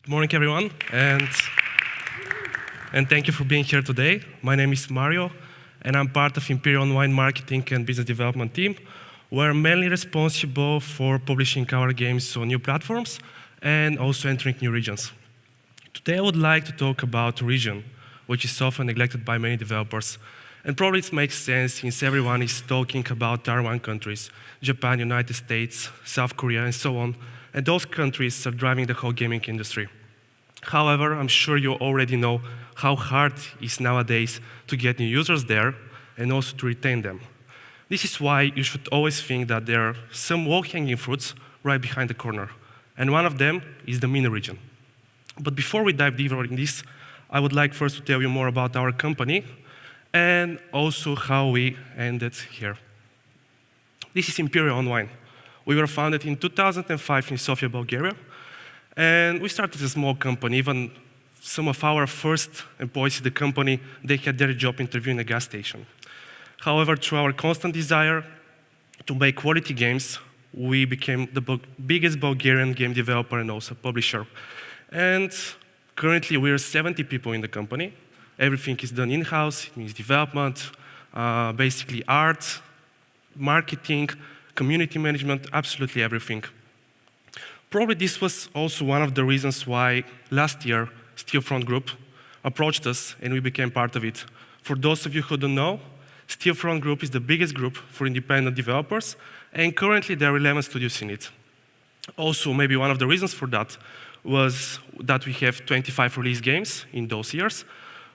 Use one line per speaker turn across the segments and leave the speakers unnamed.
Good morning, everyone, and thank you for being here today. My name is Mario, and I'm part of Imperial Online marketing and business development team. We're mainly responsible for publishing our games on new platforms and also entering new regions. Today, I would like to talk about region, which is often neglected by many developers. And probably it makes sense since everyone is talking about Tier 1 countries, Japan, United States, South Korea, and so on. And those countries are driving the whole gaming industry. However, I'm sure you already know how hard it is nowadays to get new users there and also to retain them. This is why you should always think that there are some low-hanging fruits right behind the corner. And one of them is the MENA region. But before we dive deeper in this, I would like first to tell you more about our company and also how we ended here. This is Imperial Online. We were founded in 2005 in Sofia, Bulgaria, and we started as a small company. Even some of our first employees in the company, they had their job interview in a gas station. However, through our constant desire to make quality games, we became the biggest Bulgarian game developer and also publisher. And currently, we are 70 people in the company. Everything is done in-house. It means development, basically art, marketing, community management, absolutely everything. Probably this was also one of the reasons why last year Steelfront Group approached us and we became part of it. For those of you who don't know, Steelfront Group is the biggest group for independent developers, and currently there are 11 studios in it. Also, maybe one of the reasons for that was that we have 25 release games in those years.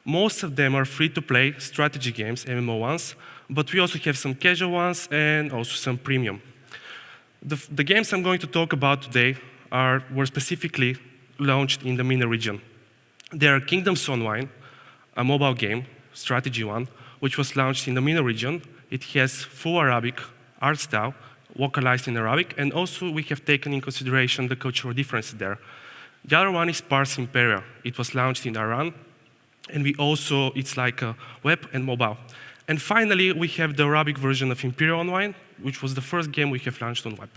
Most of them are free-to-play strategy games, MMO ones, but we also have some casual ones and also some premium. The games I'm going to talk about today were specifically launched in the MENA region. They are Kingdoms Online, a mobile game, strategy one, which was launched in the MENA region. It has full Arabic art style, localized in Arabic, and also we have taken in consideration the cultural differences there. The other one is Pars Imperia. It was launched in Iran, and it's like a web and mobile. And finally, we have the Arabic version of Imperial Online, which was the first game we have launched on web.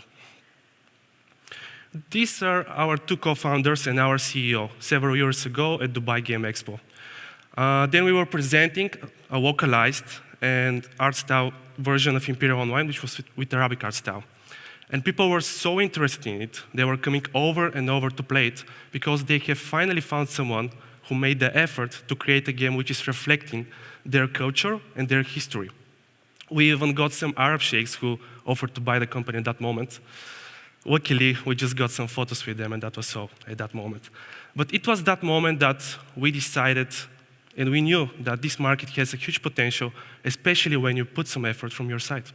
These are our two co-founders and our CEO several years ago at Dubai Game Expo. Then we were presenting a localized and art style version of Imperial Online, which was with Arabic art style. And people were so interested in it, they were coming over and over to play it because they have finally found someone who made the effort to create a game which is reflecting their culture and their history. We even got some Arab sheikhs who offered to buy the company at that moment. Luckily, we just got some photos with them, and that was all at that moment. But it was that moment that we decided, and we knew that this market has a huge potential, especially when you put some effort from your side.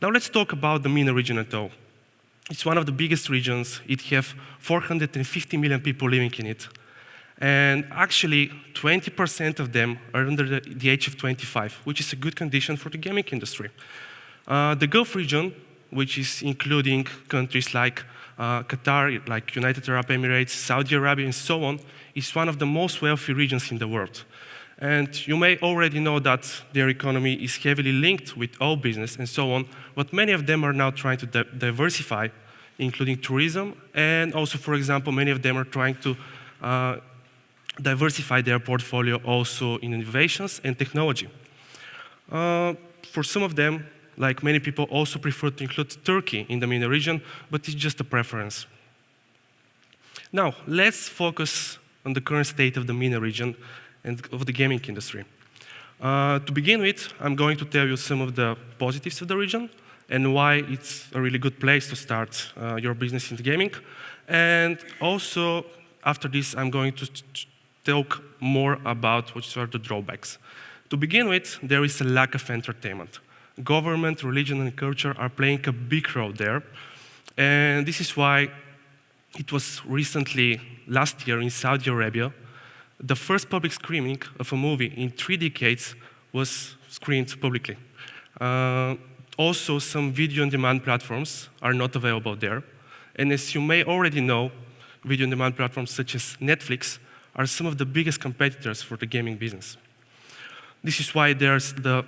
Now let's talk about the MENA region at all. It's one of the biggest regions. It has 450 million people living in it. And actually, 20% of them are under the age of 25, which is a good condition for the gaming industry. The Gulf region, which is including countries like Qatar, like United Arab Emirates, Saudi Arabia, and so on, is one of the most wealthy regions in the world. And you may already know that their economy is heavily linked with oil business and so on, but many of them are now trying to diversify, including tourism, and also, for example, many of them are trying to diversify their portfolio also in innovations and technology. For some of them, like many people, also prefer to include Turkey in the MENA region, but it's just a preference. Now, let's focus on the current state of the MENA region and of the gaming industry. To begin with, I'm going to tell you some of the positives of the region and why it's a really good place to start your business in gaming. And also, after this, I'm going to talk more about what are the drawbacks. To begin with, there is a lack of entertainment. Government, religion, and culture are playing a big role there. And this is why it was recently, last year in Saudi Arabia, the first public screening of a movie in 3 decades was screened publicly. Also, some video-on-demand platforms are not available there. And as you may already know, video-on-demand platforms such as Netflix are some of the biggest competitors for the gaming business. This is why there's the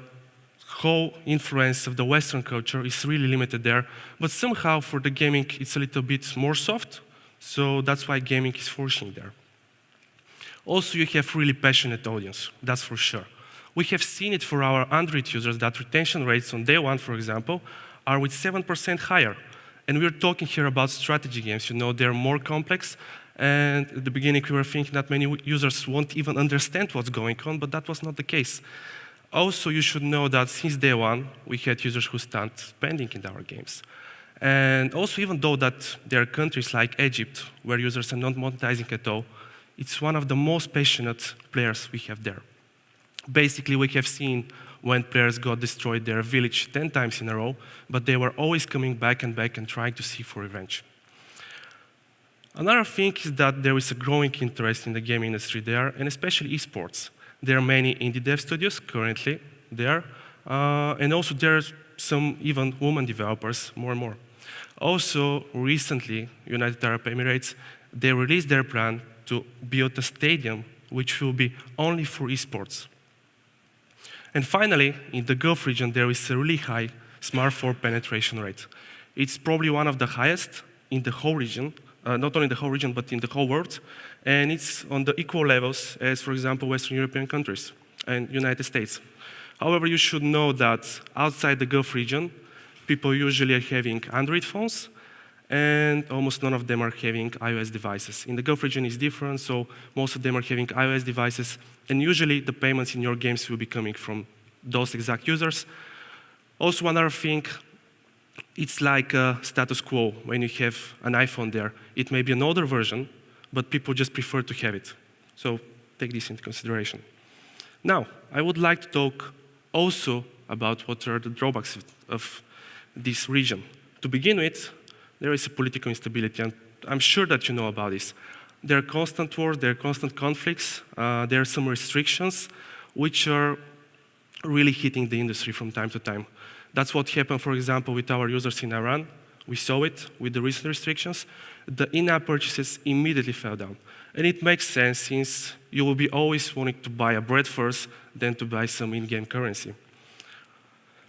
whole influence of the Western culture is really limited there, but somehow for the gaming it's a little bit more soft, So that's why gaming is flourishing there. Also, you have really passionate audience, that's for sure. We have seen it for our Android users that retention rates on day one, for example, are with 7% higher. And we're talking here about strategy games. You know, they're more complex. And at the beginning, we were thinking that many users won't even understand what's going on, but that was not the case. Also, you should know that since day one, we had users who start spending in our games. And also, even though that there are countries like Egypt, where users are not monetizing at all, it's one of the most passionate players we have there. Basically, we have seen when players got destroyed their village 10 times in a row, but they were always coming back and trying to seek for revenge. Another thing is that there is a growing interest in the game industry there, and especially esports. There are many indie dev studios currently there, and also there's some even women developers, more and more. Also, recently, United Arab Emirates, they released their plan to build a stadium which will be only for esports. And finally, in the Gulf region, there is a really high smartphone penetration rate. It's probably one of the highest in the whole region, not only in the whole region, but in the whole world. And it's on the equal levels as, for example, Western European countries and United States. However, you should know that outside the Gulf region, people usually are having Android phones, and almost none of them are having iOS devices. In the Gulf region, it's different, so most of them are having iOS devices, and usually the payments in your games will be coming from those exact users. Also, another thing, it's like a status quo when you have an iPhone there. It may be an older version, but people just prefer to have it. So take this into consideration. Now, I would like to talk also about what are the drawbacks of this region. To begin with, there is a political instability, and I'm sure that you know about this. There are constant wars, there are constant conflicts, there are some restrictions which are really hitting the industry from time to time. That's what happened, for example, with our users in Iran. We saw it with the recent restrictions. The in-app purchases immediately fell down. And it makes sense since you will be always wanting to buy a bread first than to buy some in-game currency.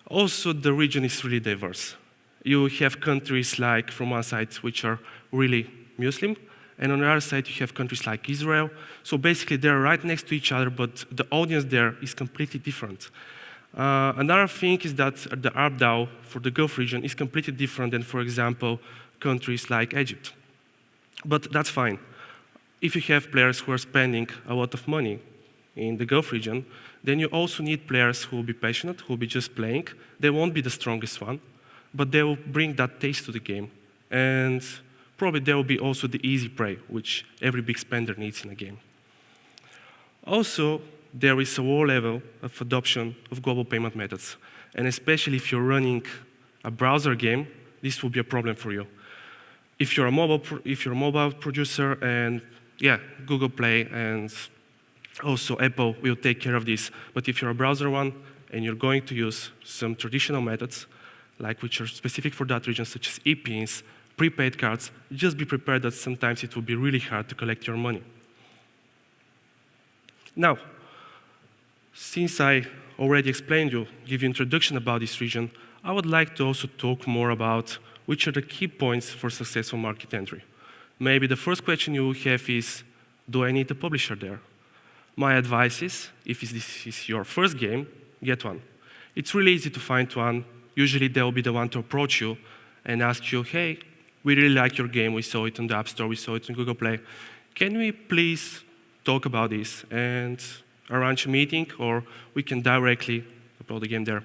Also, the region is really diverse. You have countries like, from one side, which are really Muslim, and on the other side, you have countries like Israel. So basically, they're right next to each other, but the audience there is completely different. Another thing is that the ARPDAU for the Gulf region is completely different than, for example, countries like Egypt. But that's fine. If you have players who are spending a lot of money in the Gulf region, then you also need players who will be passionate, who will be just playing. They won't be the strongest one, but they will bring that taste to the game. And probably there will be also the easy prey, which every big spender needs in a game. Also, there is a low level of adoption of global payment methods. And especially if you're running a browser game, this will be a problem for you. If you're a mobile producer, and yeah, Google Play and also Apple will take care of this. But if you're a browser one and you're going to use some traditional methods, like which are specific for that region, such as e-pins, prepaid cards, just be prepared that sometimes it will be really hard to collect your money. Now, since I already explained you, give you introduction about this region, I would like to also talk more about which are the key points for successful market entry. Maybe the first question you will have is, do I need a publisher there? My advice is, if this is your first game, get one. It's really easy to find one. Usually they will be the one to approach you and ask you, hey, we really like your game, we saw it on the App Store, we saw it on Google Play. Can we please talk about this and arrange a meeting, or we can directly upload the game there.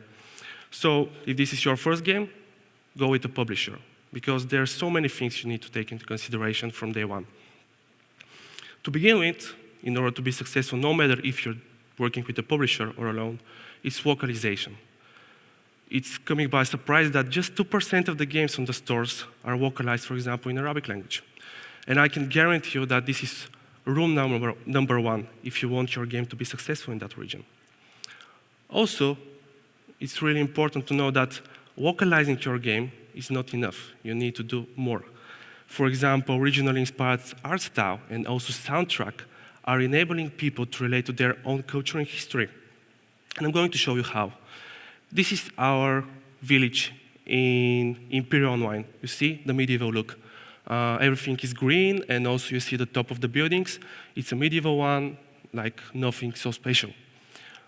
So if this is your first game, go with the publisher, because there are so many things you need to take into consideration from day one. To begin with, in order to be successful, no matter if you're working with a publisher or alone, it's localization. It's coming by surprise that just 2% of the games on the stores are localized, for example, in Arabic language. And I can guarantee you that this is rule number one if you want your game to be successful in that region. Also, it's really important to know that localizing your game is not enough. You need to do more. For example, regionally inspired art style and also soundtrack are enabling people to relate to their own culture and history. And I'm going to show you how. This is our village in Imperial Online. You see the medieval look. Everything is green, and also you see the top of the buildings. It's a medieval one, like nothing so special.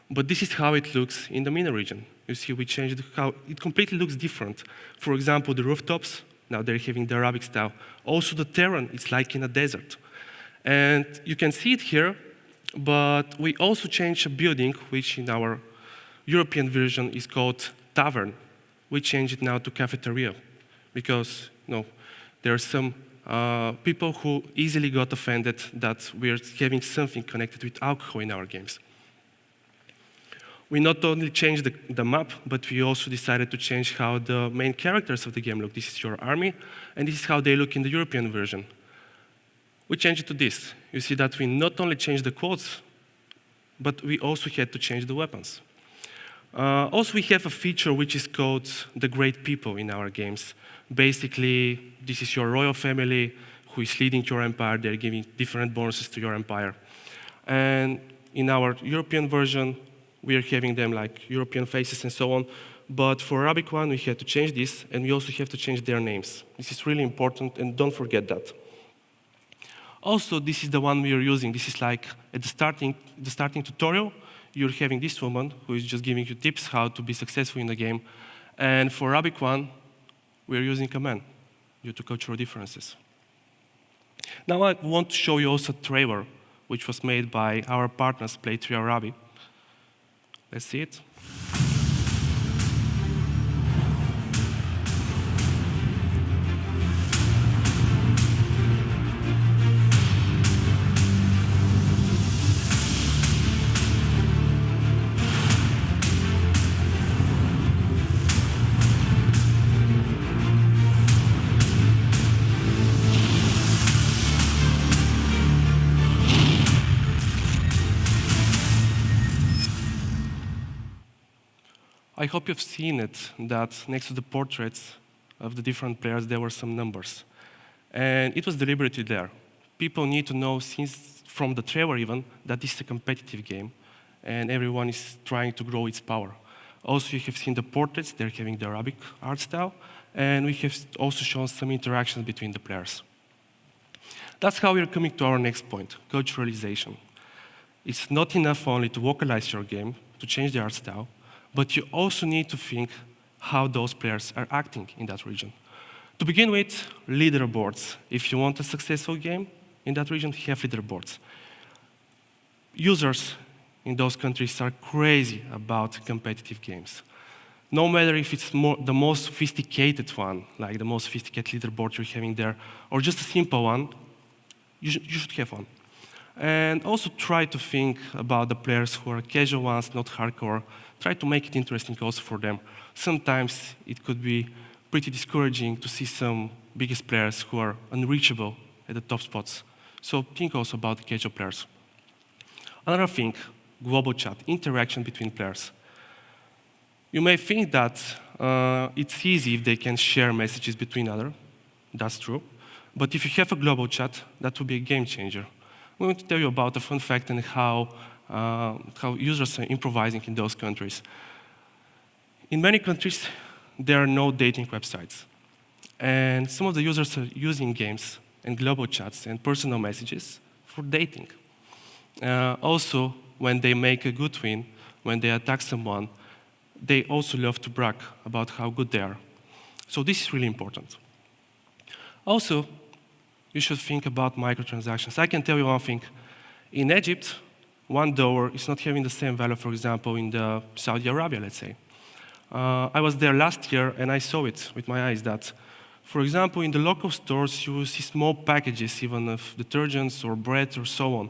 But this is how it looks in the MENA region. You see, we changed how it completely looks different. For example, the rooftops, now they're having the Arabic style. Also the terrain, it's like in a desert. And you can see it here, but we also changed a building, which in our European version is called tavern. We changed it now to cafeteria, because there are some people who easily got offended that we're having something connected with alcohol in our games. We not only changed the map, but we also decided to change how the main characters of the game look. This is your army, and this is how they look in the European version. We changed it to this. You see that we not only changed the quotes, but we also had to change the weapons. Also, we have a feature which is called the Great People in our games. Basically, this is your royal family who is leading your empire. They're giving different bonuses to your empire. And in our European version, we are having them like European faces and so on. But for Arabic one, we had to change this, and we also have to change their names. This is really important, and don't forget that. Also, this is the one we are using. This is like at the starting tutorial, you're having this woman who is just giving you tips how to be successful in the game. And for Arabic one, we're using a man due to cultural differences. Now I want to show you also a trailer which was made by our partners, Play 3 Arabic. Let's see it. I hope you've seen it, that next to the portraits of the different players, there were some numbers. And it was deliberately there. People need to know, since from the trailer even, that this is a competitive game, and everyone is trying to grow its power. Also, you have seen the portraits, they're having the Arabic art style, and we have also shown some interactions between the players. That's how we're coming to our next point, culturalization. It's not enough only to vocalize your game, to change the art style, but you also need to think how those players are acting in that region. To begin with, leaderboards. If you want a successful game in that region, have leaderboards. Users in those countries are crazy about competitive games. No matter if it's the most sophisticated one, like the most sophisticated leaderboard you're having there, or just a simple one, you should have one. And also try to think about the players who are casual ones, not hardcore. Try to make it interesting also for them. Sometimes it could be pretty discouraging to see some biggest players who are unreachable at the top spots. So think also about casual players. Another thing, global chat, interaction between players. You may think that it's easy if they can share messages between others. That's true. But if you have a global chat, that will be a game changer. We want to tell you about a fun fact and how users are improvising in those countries. In many countries, there are no dating websites. And some of the users are using games and global chats and personal messages for dating. Also, when they make a good win, when they attack someone, they also love to brag about how good they are. So this is really important. Also, you should think about microtransactions. I can tell you one thing. In Egypt, $1 is not having the same value, for example, in Saudi Arabia, let's say. I was there last year, and I saw it with my eyes that, for example, in the local stores, you will see small packages, even of detergents or bread or so on.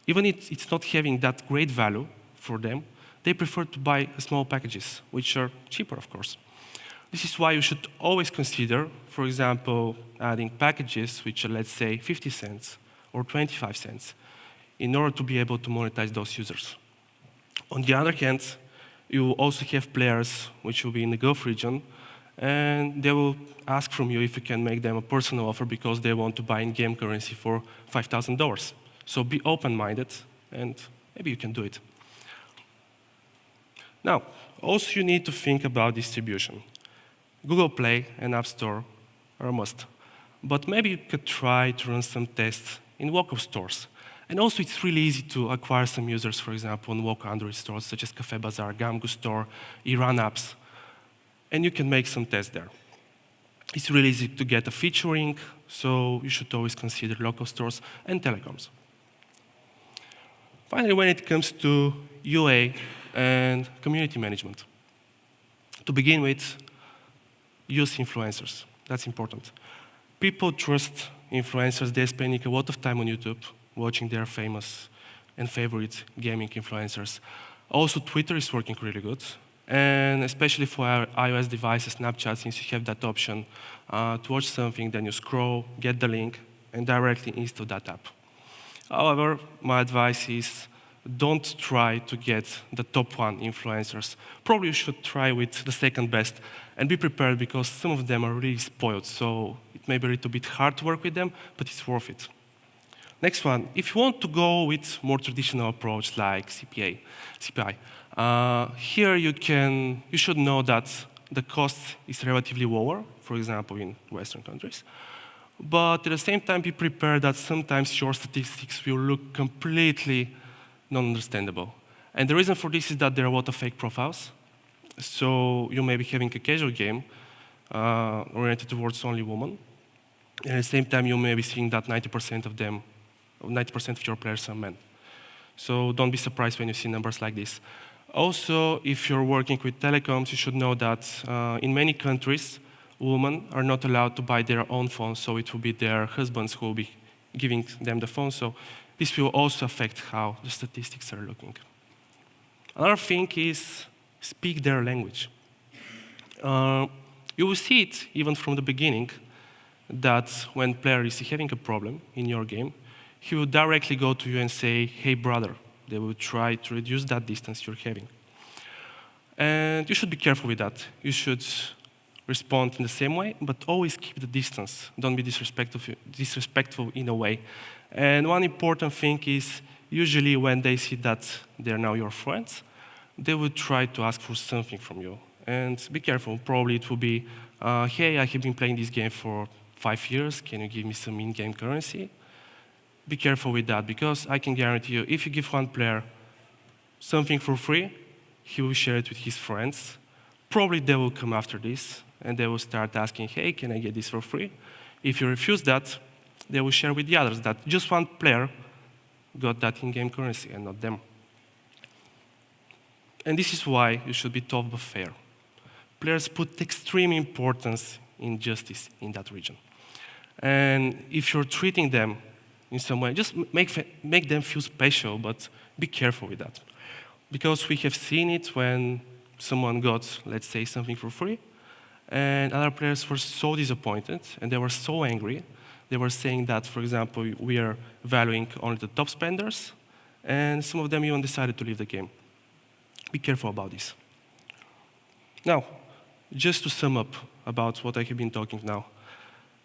Even if it's not having that great value for them, they prefer to buy small packages, which are cheaper, of course. This is why you should always consider, for example, adding packages which are, let's say, 50 cents or 25 cents in order to be able to monetize those users. On the other hand, you will also have players which will be in the Gulf region, and they will ask from you if you can make them a personal offer because they want to buy in-game currency for $5,000. So be open-minded, and maybe you can do it. Now, also you need to think about distribution. Google Play and App Store are a must. But maybe you could try to run some tests in local stores. And also, it's really easy to acquire some users, for example, in local Android stores, such as Cafe Bazaar, Gamgu Store, Iran apps. And you can make some tests there. It's really easy to get a featuring, so you should always consider local stores and telecoms. Finally, when it comes to UA and community management, to begin with, use influencers. That's important. People trust influencers. They're spending a lot of time on YouTube watching their famous and favorite gaming influencers. Also, Twitter is working really good. And especially for our iOS devices, Snapchat, since you have that option to watch something, then you scroll, get the link, and directly install that app. However, my advice is don't try to get the top one influencers. Probably you should try with the second best and be prepared because some of them are really spoiled. So it may be a little bit hard to work with them, but it's worth it. Next one, if you want to go with more traditional approach like CPI, here you should know that the cost is relatively lower, for example, in Western countries. But at the same time, be prepared that sometimes your statistics will look completely non-understandable. And the reason for this is that there are a lot of fake profiles. So you may be having a casual game oriented towards only women. And at the same time, you may be seeing that 90% of your players are men. So don't be surprised when you see numbers like this. Also, if you're working with telecoms, you should know that in many countries, women are not allowed to buy their own phones, so it will be their husbands who will be giving them the phone. So this will also affect how the statistics are looking. Another thing is speak their language. You will see it even from the beginning that when player is having a problem in your game, he will directly go to you and say, hey, brother. They will try to reduce that distance you're having. And you should be careful with that. You should respond in the same way, but always keep the distance. Don't be disrespectful in a way. And one important thing is, usually when they see that they're now your friends, they will try to ask for something from you. And be careful. Probably it will be, hey, I have been playing this game for 5 years. Can you give me some in-game currency? Be careful with that, because I can guarantee you, if you give one player something for free, he will share it with his friends. Probably they will come after this, and they will start asking, hey, can I get this for free? If you refuse that, they will share with the others that just one player got that in-game currency and not them. And this is why you should be tough but fair. Players put extreme importance in justice in that region. And if you're treating them in some way, just make them feel special, but be careful with that. Because we have seen it when someone got, let's say, something for free, and other players were so disappointed, and they were so angry. They were saying that, for example, we are valuing only the top spenders, and some of them even decided to leave the game. Be careful about this. Now, just to sum up about what I have been talking now,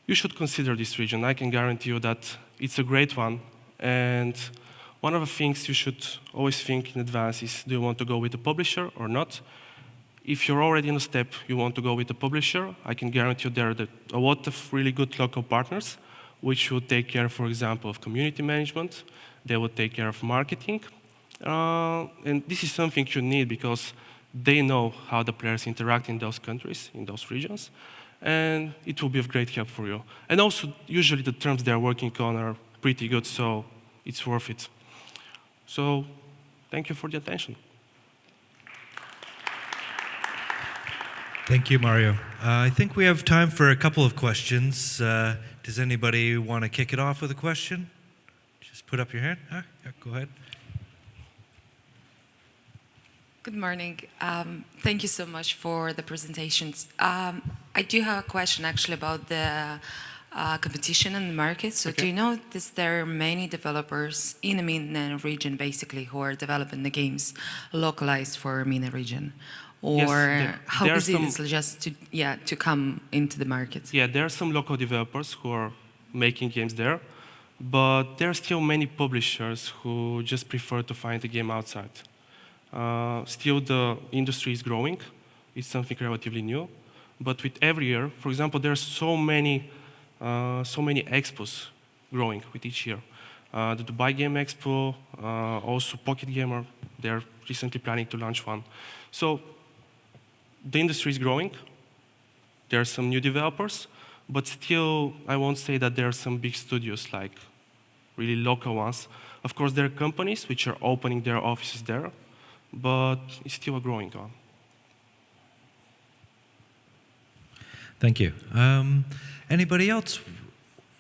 you should consider this region. I can guarantee you that it's a great one. And one of the things you should always think in advance is, do you want to go with a publisher or not? If you're already in a step, you want to go with a publisher, I can guarantee you there are a lot of really good local partners which will take care, for example, of community management. They will take care of marketing. And this is something you need because they know how the players interact in those countries, in those regions. And it will be of great help for you. And also, usually the terms they're working on are pretty good, so it's worth it. So, thank you for the attention.
Thank you, Mario. I think we have time for a couple of questions. Does anybody want to kick it off with a question? Just put up your hand. Yeah, go ahead.
Good morning. Thank you so much for the presentations. I do have a question actually about the competition in the market. So do you know that there are many developers in the MENA region basically who are developing the games localized for MENA region? Or
yes,
how easy it is just to come into the market? Yeah, there are some local developers who are making games there, but there are still many publishers who just prefer to find the game outside. Still, the industry is growing. It's something relatively new. But with every year, for example, there are so many
so many expos growing with each year. The Dubai Game Expo, also Pocket Gamer, they're recently planning to launch one. So the industry is growing. There are some new developers, but still, I won't say that there are some big studios, like really local ones. Of course, there are companies which are opening their offices there, but it's still a growing one.
Thank you. Anybody else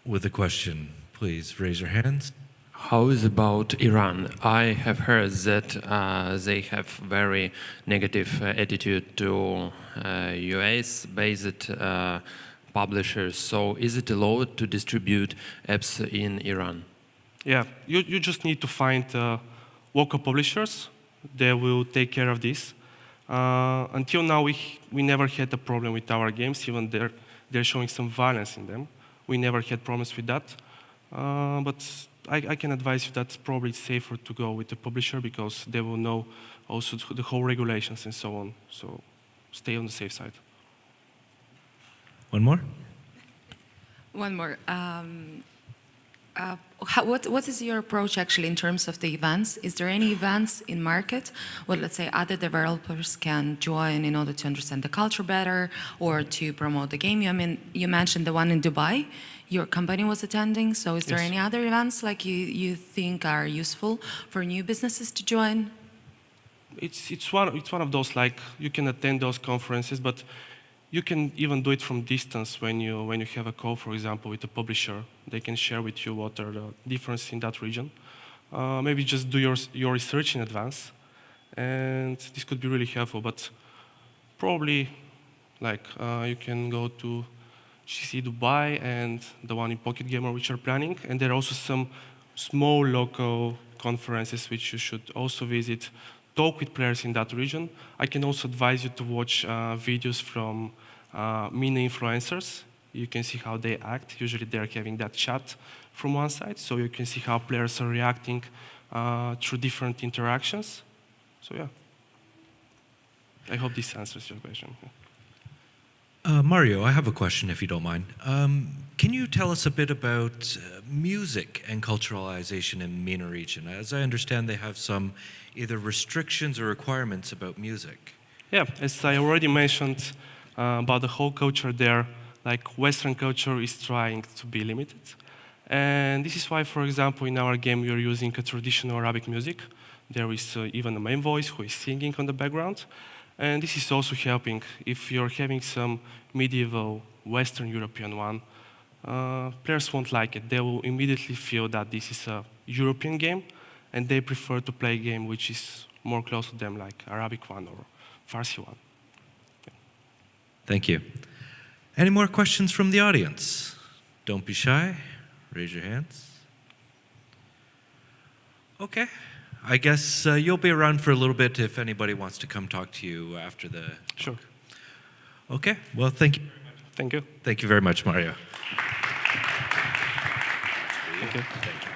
with a question? Please raise your hands.
How is about Iran? I have heard that they have very negative attitude to US-based publishers. So is it allowed to distribute apps in Iran?
Yeah, you just need to find local publishers. They will take care of this. Until now, we never had a problem with our games, even they're showing some violence in them. We never had problems with that. But I can advise you that probably it's safer to go with the publisher because they will know also the whole regulations and so on. So stay on the safe side.
One more?
One more. What is your approach actually in terms of the events? Is there any events in market where, let's say, other developers can join in order to understand the culture better or to promote the game? I mean, you mentioned the one in Dubai your company was attending. So is there
Yes.
any other events like you think are useful for new businesses to join?
It's one of those, like, you can attend those conferences, but you can even do it from distance when you have a call, for example, with a publisher. They can share with you what are the differences in that region. Maybe just do your research in advance, and this could be really helpful. But probably, like, you can go to GC Dubai and the one in Pocket Gamer, which are planning, and there are also some small local conferences which you should also visit. Talk with players in that region. I can also advise you to watch videos from MENA influencers. You can see how they act. Usually they're having that chat from one side, so you can see how players are reacting through different interactions. So yeah, I hope this answers your question.
Mario, I have a question if you don't mind. Can you tell us a bit about music and culturalization in MENA region? As I understand, they have some either restrictions or requirements about music.
Yeah, as I already mentioned about the whole culture there, like Western culture is trying to be limited. And this is why, for example, in our game, we are using a traditional Arabic music. There is even a main voice who is singing on the background. And this is also helping if you're having some medieval Western European one. Players won't like it. They will immediately feel that this is a European game, and they prefer to play a game which is more close to them, like Arabic one or Farsi one.
Thank you. Any more questions from the audience? Don't be shy. Raise your hands. Okay. I guess you'll be around for a little bit if anybody wants to come talk to you after the talk.
Sure.
Okay. Well, thank you.
Thank you.
Thank you very much, Mario.
Thank you.
Thank you.